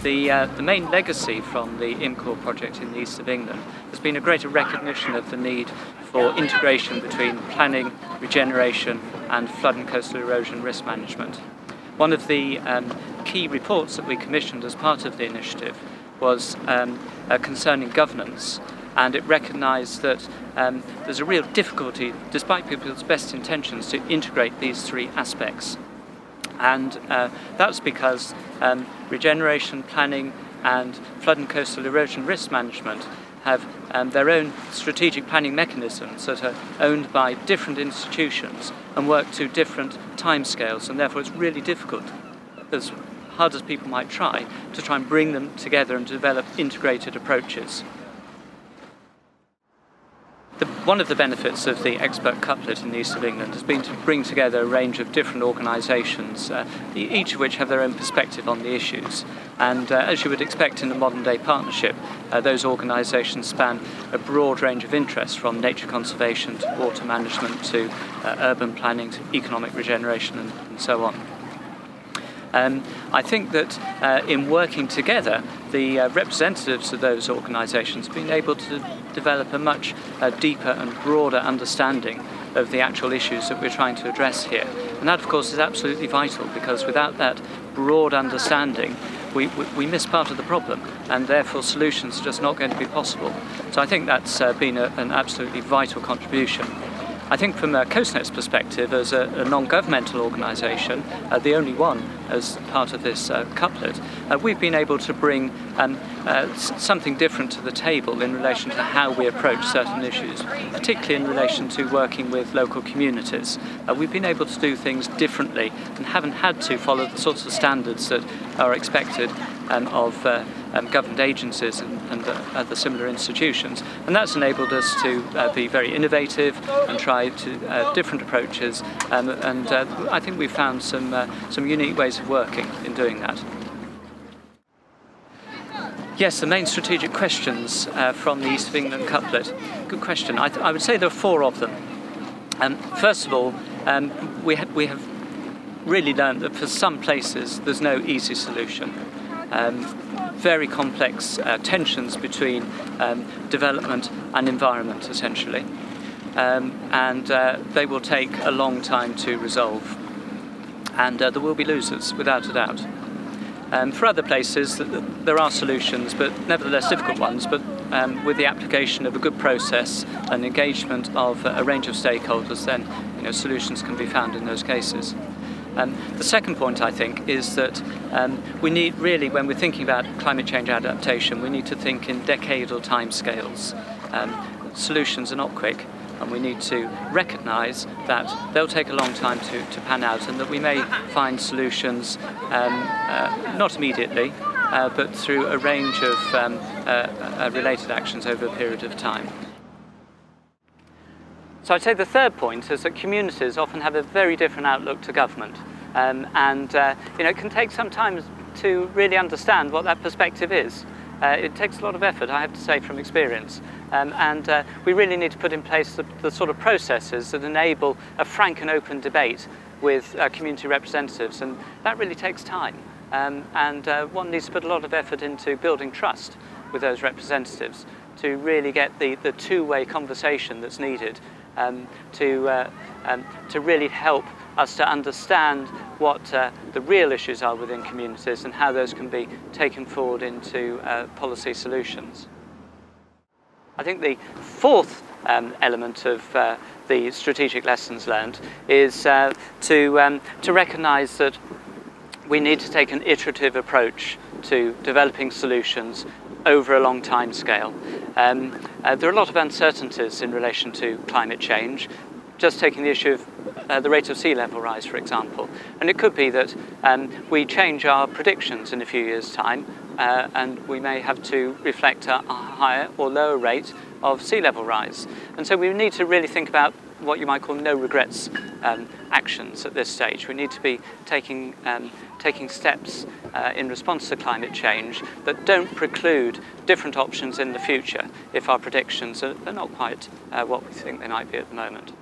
The main legacy from the IMCORE project in the east of England has been a greater recognition of the need for integration between planning, regeneration and flood and coastal erosion risk management. One of the key reports that we commissioned as part of the initiative was concerning governance, and it recognised that there's a real difficulty, despite people's best intentions, to integrate these three aspects. And that's because regeneration, planning and flood and coastal erosion risk management have their own strategic planning mechanisms that are owned by different institutions and work to different timescales, and therefore it's really difficult, as hard as people might try and bring them together and develop integrated approaches. One of the benefits of the expert couplet in the east of England has been to bring together a range of different organisations, each of which have their own perspective on the issues. And as you would expect in a modern day partnership, those organisations span a broad range of interests, from nature conservation to water management to urban planning to economic regeneration and so on. I think that in working together, the representatives of those organisations have been able to develop a much deeper and broader understanding of the actual issues that we're trying to address here. And that, of course, is absolutely vital, because without that broad understanding, we miss part of the problem, and therefore solutions are just not going to be possible. So I think that's been an absolutely vital contribution. I think from CoastNet's perspective, as a non-governmental organisation, the only one as part of this couplet, we've been able to bring something different to the table in relation to how we approach certain issues, particularly in relation to working with local communities. We've been able to do things differently and haven't had to follow the sorts of standards that are expected of government agencies and other similar institutions, and that's enabled us to be very innovative and try different approaches, and I think we've found some unique ways of working in doing that. Yes, the main strategic questions from the East of England couplet. Good question. I would say there are four of them. First of all, we have really learned that for some places there's no easy solution. Very complex tensions between development and environment, essentially, and they will take a long time to resolve, and there will be losers, without a doubt. For other places, there are solutions, but nevertheless difficult ones, but with the application of a good process and engagement of a range of stakeholders, then solutions can be found in those cases. The second point, I think, is that we need really, when we're thinking about climate change adaptation, we need to think in decadal timescales. Solutions are not quick, and we need to recognise that they'll take a long time to pan out, and that we may find solutions not immediately, but through a range of related actions over a period of time. So I'd say the third point is that communities often have a very different outlook to government, and it can take some time to really understand what that perspective is. It takes a lot of effort, I have to say, from experience, and we really need to put in place the sort of processes that enable a frank and open debate with community representatives, and that really takes time, and one needs to put a lot of effort into building trust with those representatives to really get the two-way conversation that's needed to really help us to understand what the real issues are within communities and how those can be taken forward into policy solutions. I think the fourth element of the strategic lessons learned is to recognise that we need to take an iterative approach to developing solutions over a long time scale. There are a lot of uncertainties in relation to climate change. Just taking the issue of the rate of sea level rise, for example. And it could be that we change our predictions in a few years' time, and we may have to reflect a higher or lower rate of sea level rise. And so we need to really think about what you might call no regrets actions at this stage. We need to be taking steps in response to climate change that don't preclude different options in the future if our predictions are not quite what we think they might be at the moment.